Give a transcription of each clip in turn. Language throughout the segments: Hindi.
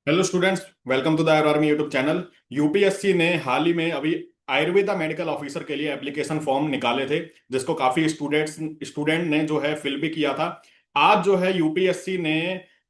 Hello students, welcome to the army YouTube channel. UPSC ने हाल ही में अभी आयुर्वेदा मेडिकल ऑफिसर के लिए एप्लीकेशन फॉर्म निकाले थे, जिसको काफी स्टूडेंट ने जो है फिल भी किया था। आज जो है यूपीएससी ने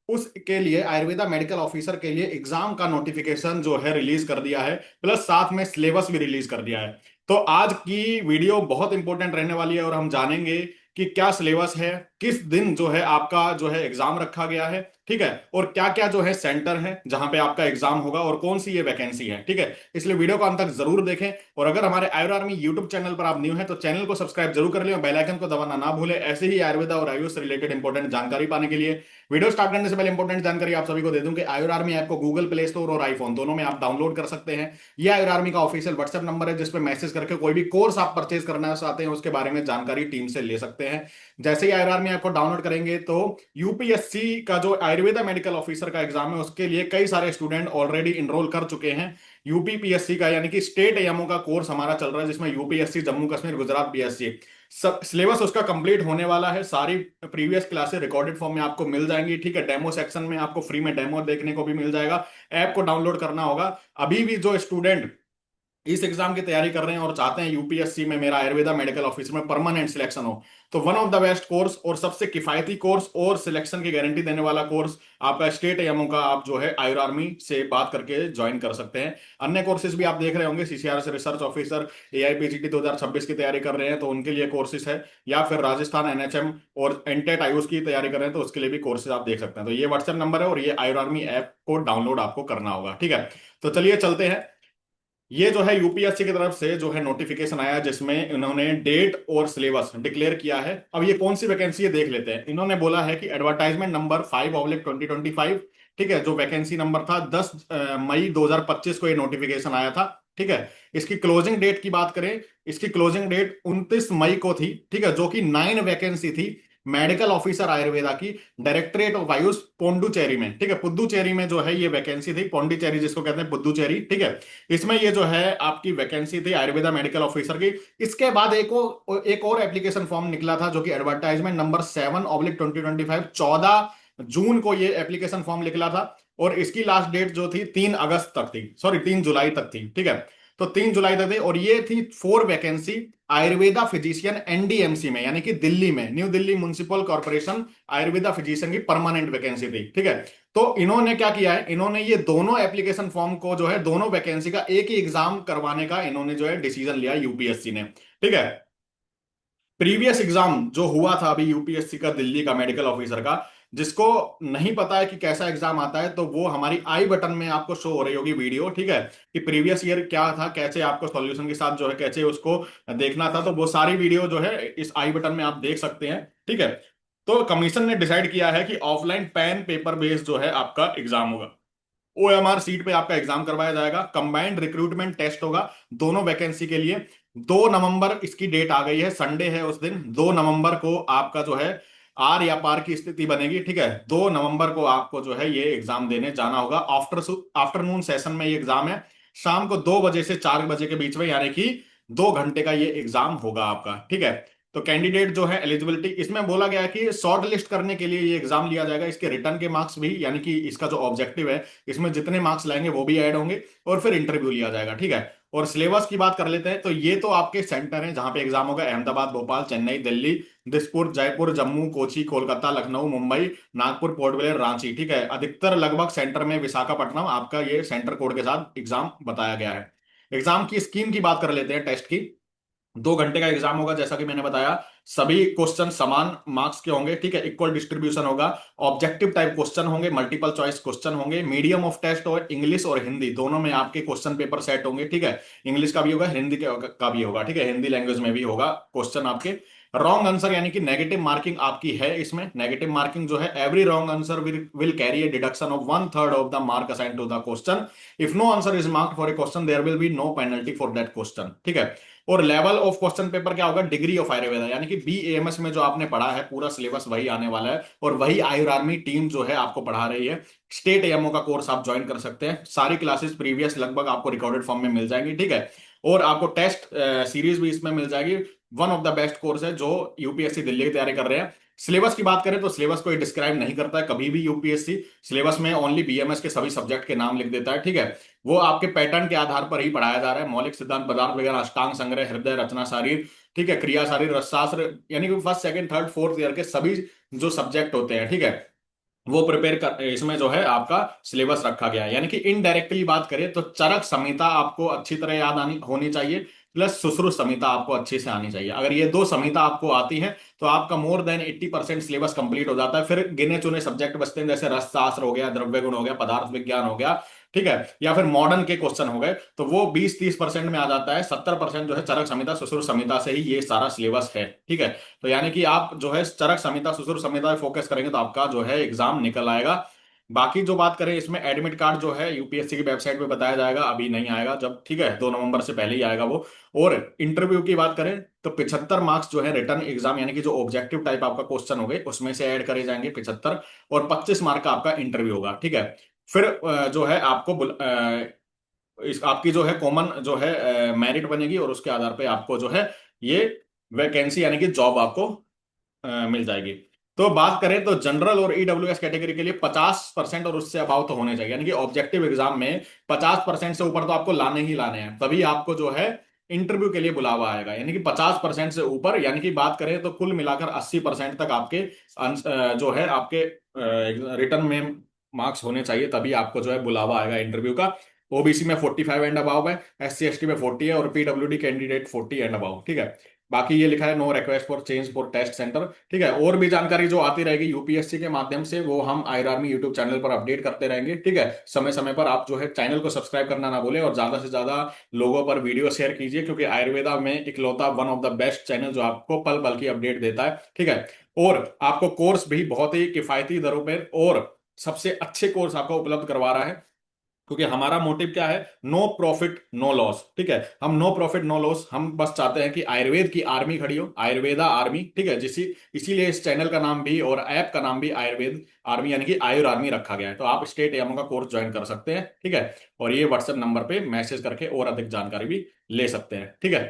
उसके लिए आयुर्वेदा मेडिकल ऑफिसर के लिए एग्जाम का नोटिफिकेशन जो है रिलीज कर दिया है, प्लस साथ में सिलेबस भी रिलीज कर दिया है। तो आज की वीडियो बहुत इंपॉर्टेंट रहने वाली है और हम जानेंगे कि क्या सिलेबस है, किस दिन जो है आपका जो है एग्जाम रखा गया है, ठीक है, और क्या क्या जो है सेंटर है जहां पे आपका एग्जाम होगा और कौन सी ये वैकेंसी है, ठीक है। इसलिए वीडियो को अंत तक जरूर देखें। और अगर हमारे आयुर आर्मी यूट्यूब चैनल पर आप न्यू हैं तो चैनल को सब्सक्राइब जरूर कर लें और बेल आइकन को दबाना ना भूलें, ऐसे ही आयुर्वेदा और आयुष से रिलेटेड इंपॉर्टेंट जानकारी पाने के लिए। वीडियो स्टार्ट करने से पहले इंपॉर्टेंट जानकारी आप सभी को दे दूं कि आयुर आर्मी ऐप को गूगल प्ले स्टोर और आईफोन दोनों में आप डाउनलोड कर सकते हैं। यह आयुर आर्मी का ऑफिशियल व्हाट्सएप नंबर है, जिसपे मैसेज करके कोई भी कोर्स आप परचेज करना चाहते हैं उसके बारे में जानकारी टीम से ले सकते हैं। जैसे ही आयुर आर्मी ऐप को डाउनलोड करेंगे तो यूपीएससी का जो आयुर्वेदा मेडिकल ऑफिसर का एग्जाम है उसके लिए कई सारे स्टूडेंट ऑलरेडी इनरोल कर चुके हैं। यूपीपीएससी का यानी कि स्टेट एएमओ का कोर्स हमारा चल रहा है, जिसमें यूपीएससी, जम्मू कश्मीर, गुजरात, बीएससी सब सिलेबस उसका कंप्लीट होने वाला है। सारी प्रीवियस क्लासेस रिकॉर्डेड फॉर्म में आपको मिल जाएंगी, ठीक है। डेमो सेक्शन में आपको फ्री में डेमो देखने को भी मिल जाएगा। ऐप को डाउनलोड करना होगा। अभी भी जो स्टूडेंट इस एग्जाम की तैयारी कर रहे हैं और चाहते हैं यूपीएससी में मेरा आयुर्वेदा मेडिकल ऑफिसर में परमानेंट सिलेक्शन हो, तो one of the best course और सबसे किफायती कोर्स और सिलेक्शन की गारंटी देने वाला कोर्स आपका स्टेट एएमओ का आप जो है आयुर आर्मी से बात करके ज्वाइन कर सकते हैं। अन्य कोर्सेज भी आप देख रहे होंगे, सीसीआर से रिसर्च ऑफिसर, एआईपीजीटी 2026 की तैयारी कर रहे हैं तो उनके लिए कोर्सेज है, या फिर राजस्थान एनएचएम और एनटेट आयुष की तैयारी कर रहे हैं तो उसके लिए भी कोर्सेज आप देख सकते हैं। तो ये व्हाट्सएप नंबर है और ये आयुर आर्मी ऐप को डाउनलोड आपको करना होगा, ठीक है। तो चलिए चलते हैं। ये जो है यूपीएससी की तरफ से जो है नोटिफिकेशन आया, जिसमें इन्होंने डेट और सिलेबस डिक्लेयर किया है। अब ये कौन सी वैकेंसी है देख लेते हैं। इन्होंने बोला है कि एडवर्टाइजमेंट नंबर 5/2025, ठीक है, जो वैकेंसी नंबर था 10 मई 2025 को ये नोटिफिकेशन आया था, ठीक है। इसकी क्लोजिंग डेट की बात करें, इसकी क्लोजिंग डेट 29 मई को थी, ठीक है, जो कि 9 वैकेंसी थी मेडिकल ऑफिसर आयुर्वेदा की, डायरेक्टरेट ऑफ आयुष पोंडुचेरी में, ठीक है। पुदुचेरी में जो है ये वैकेंसी थी, पौंडीचेरी जिसको कहते हैं पुदुचेरी, ठीक है। इसमें ये जो है आपकी वैकेंसी थी आयुर्वेदा मेडिकल ऑफिसर की। इसके बाद एक और एप्लीकेशन फॉर्म निकला था, जो कि एडवर्टाइजमेंट नंबर 7/2025, 14 जून को ये एप्लीकेशन फॉर्म निकला था। और इसकी लास्ट डेट जो थी 3 अगस्त तक थी, सॉरी 3 जुलाई तक थी, ठीक है। तो 3 जुलाई तक थी और ये थी 4 वैकेंसी आयुर्वेदा फिजिशियन एनडीएमसी में, यानी कि दिल्ली में, new Delhi municipal corporation Ayurveda physician की परमानेंट वैकेंसी थी, ठीक है। तो इन्होंने क्या किया है, इन्होंने ये दोनों एप्लीकेशन फॉर्म को जो है दोनों वैकेंसी का एक ही एग्जाम करवाने का इन्होंने जो है डिसीजन लिया यूपीएससी ने, ठीक है। प्रीवियस एग्जाम जो हुआ था अभी यूपीएससी का दिल्ली का मेडिकल ऑफिसर का, जिसको नहीं पता है कि कैसा एग्जाम आता है तो वो हमारी आई बटन में आपको शो हो रही होगी वीडियो, ठीक है, कि प्रीवियस ईयर क्या था, कैसे आपको सॉल्यूशन के साथ जो है कैसे उसको देखना था। तो वो सारी वीडियो जो है इस आई बटन में आप देख सकते हैं, ठीक है। तो कमीशन ने डिसाइड किया है कि ऑफलाइन पेन पेपर बेस्ड जो है आपका एग्जाम होगा। ओएमआर सीट पे आपका एग्जाम करवाया जाएगा। कंबाइंड रिक्रूटमेंट टेस्ट होगा दोनों वैकेंसी के लिए। 2 नवंबर इसकी डेट आ गई है, संडे है उस दिन। 2 नवंबर को आपका जो है आर या पार की स्थिति बनेगी, ठीक है। 2 नवंबर को आपको जो है ये एग्जाम देने जाना होगा। आफ्टरनून सेशन में ये एग्जाम है, शाम को 2 बजे से 4 बजे के बीच में, यानी कि 2 घंटे का ये एग्जाम होगा आपका, ठीक है। तो कैंडिडेट जो है एलिजिबिलिटी, इसमें बोला गया है कि शॉर्ट लिस्ट करने के लिए ये एग्जाम लिया जाएगा। इसके रिटर्न के मार्क्स भी, यानी कि इसका जो ऑब्जेक्टिव है इसमें जितने मार्क्स लाएंगे वो भी ऐड होंगे और फिर इंटरव्यू लिया जाएगा, ठीक है। और सिलेबस की बात कर लेते हैं तो ये तो आपके सेंटर हैं जहां पे एग्जाम होगा: अहमदाबाद, भोपाल, चेन्नई, दिल्ली, दिसपुर, जयपुर, जम्मू, कोची, कोलकाता, लखनऊ, मुंबई, नागपुर, पोर्ट ब्लेयर, रांची, ठीक है। अधिकतर लगभग सेंटर में विशाखापट्टनम आपका ये सेंटर कोड के साथ एग्जाम बताया गया है। एग्जाम की स्कीम की बात कर लेते हैं, टेस्ट की। 2 घंटे का एग्जाम होगा, जैसा कि मैंने बताया। सभी क्वेश्चन समान मार्क्स के होंगे, ठीक है, इक्वल डिस्ट्रीब्यूशन होगा। ऑब्जेक्टिव टाइप क्वेश्चन होंगे, मल्टीपल चॉइस क्वेश्चन होंगे। मीडियम ऑफ टेस्ट और इंग्लिश और हिंदी दोनों में आपके क्वेश्चन पेपर सेट होंगे, ठीक है। इंग्लिश का भी होगा, हिंदी का भी होगा, ठीक है, हिंदी लैंग्वेज में भी होगा क्वेश्चन आपके। रॉन्ग आंसर यानी कि नेगेटिव मार्किंग आपकी है इसमें। नेगेटिव मार्किंग जो है, every wrong answer will carry a deduction of 1/3 of the mark assign to the question. If no answer is marked for a question there will be no penalty for that question, ठीक है। और लेवल ऑफ क्वेश्चन पेपर क्या होगा, डिग्री ऑफ आयुर्वेदा, यानी कि बीएएमएस में जो आपने पढ़ा है पूरा सिलेबस वही आने वाला है और वही आयुर आर्मी टीम जो है आपको पढ़ा रही है। स्टेट एएमओ का कोर्स आप ज्वाइन कर सकते हैं। सारी क्लासेस प्रीवियस लगभग आपको रिकॉर्डेड फॉर्म में मिल जाएंगी, ठीक है। और आपको टेस्ट सीरीज भी इसमें मिल जाएगी। One of the best course है जो यूपीएससी दिल्ली की तैयारी कर रहे हैं। सिलेबस की बात करें तो सिलेबस को डिस्क्राइब नहीं करता है कभी भी यूपीएससी। सिलेबस में ओनली बीएमएस के सभी सब्जेक्ट के नाम लिख देता है, ठीक है। वो आपके पैटर्न के आधार पर ही पढ़ाया जा रहा है, मौलिक सिद्धांत, पदार्थ वगैरह, अष्टांग संग्रह, हृदय, रचना शारीर, ठीक है, क्रिया शारीर, रसशास्त्र, यानी कि first second third fourth year के सभी जो सब्जेक्ट होते हैं, ठीक है, वो प्रिपेयर कर, इसमें जो है आपका सिलेबस रखा गया है। यानी कि इनडायरेक्टली बात करें तो चरक संहिता आपको अच्छी तरह याद आनी होनी चाहिए, प्लस सुश्रुत संहिता आपको अच्छे से आनी चाहिए। अगर ये दो संहिता आपको आती है तो आपका मोर देन 80% सिलेबस कंप्लीट हो जाता है। फिर गिने चुने सब्जेक्ट बचते हैं, जैसे रसशास्त्र हो गया, द्रव्य गुण हो गया, पदार्थ विज्ञान हो गया, ठीक है, या फिर मॉडर्न के क्वेश्चन हो गए, तो वो 20-30% में आ जाता है। 70% जो है चरक संहिता सुश्रुत संहिता से ही ये सारा सिलेबस है, ठीक है। तो यानी कि आप जो है चरक संहिता सुश्रुत संहिता पे फोकस करेंगे तो आपका जो है एग्जाम निकल आएगा। बाकी जो बात करें इसमें एडमिट कार्ड जो है यूपीएससी की वेबसाइट पे बताया जाएगा, अभी नहीं आएगा जब, ठीक है, 2 नवंबर से पहले ही आएगा वो। और इंटरव्यू की बात करें तो 75 मार्क्स जो है रिटर्न एग्जाम, यानी कि जो ऑब्जेक्टिव टाइप आपका क्वेश्चन हो गए उसमें से ऐड करे जाएंगे 75, और 25 मार्क का आपका इंटरव्यू होगा, ठीक है। फिर जो है आपको आपकी जो है कॉमन जो है मेरिट बनेगी, और उसके आधार पे आपको जो है ये वैकेंसी यानी कि जॉब आपको मिल जाएगी। तो बात करें तो जनरल और ईडब्ल्यूएस कैटेगरी के लिए 50% और उससे अबाव तो होने चाहिए, यानी कि ऑब्जेक्टिव एग्जाम में 50% से ऊपर तो आपको लाने ही लाने हैं, तभी आपको जो है इंटरव्यू के लिए बुलावा आएगा। यानी कि 50% से ऊपर, यानी कि बात करें तो कुल मिलाकर 80% तक आपके जो है आपके रिटर्न में मार्क्स होने चाहिए, तभी आपको जो है बुलावा आएगा इंटरव्यू का। ओबीसी में 45 एंड अबाव है, एससी एसटी में 40 है, और पीडब्ल्यूडी कैंडिडेट 40 एंड अबाव, ठीक है। बाकी ये लिखा है no request for change for test centre, ठीक है। और भी जानकारी जो आती रहेगी यूपीएससी के माध्यम से वो हम आयर आर्मी यूट्यूब चैनल पर अपडेट करते रहेंगे, ठीक है। समय समय पर आप जो है चैनल को सब्सक्राइब करना ना भूलें, और ज्यादा से ज्यादा लोगों पर वीडियो शेयर कीजिए, क्योंकि आयुर्वेदा में इकलौता one of the best channel जो आपको पल पल की अपडेट देता है, ठीक है। और आपको कोर्स भी बहुत ही किफायती दरों पर और सबसे अच्छे कोर्स आपको उपलब्ध करवा रहा है, क्योंकि हमारा मोटिव क्या है, नो प्रॉफिट नो लॉस, ठीक है। हम नो प्रॉफिट नो लॉस, हम बस चाहते हैं कि आयुर्वेद की आर्मी खड़ी हो, आयुर्वेदा आर्मी, ठीक है, इसीलिए इस चैनल का नाम भी और ऐप का नाम भी आयुर्वेद आर्मी यानी कि आयुर आर्मी रखा गया है। तो आप स्टेट एमओ का कोर्स ज्वाइन कर सकते हैं, ठीक है। और ये व्हाट्सएप नंबर पे मैसेज करके और अधिक जानकारी भी ले सकते हैं, ठीक है।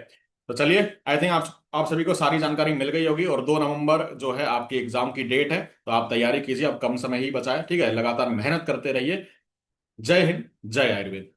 तो चलिए, आई थिंक आप सभी को सारी जानकारी मिल गई होगी, और 2 नवंबर जो है आपकी एग्जाम की डेट है, तो आप तैयारी कीजिए, अब कम समय ही बचा है, ठीक है। लगातार मेहनत करते रहिए। जय हिंद, जय आयुर्वेद।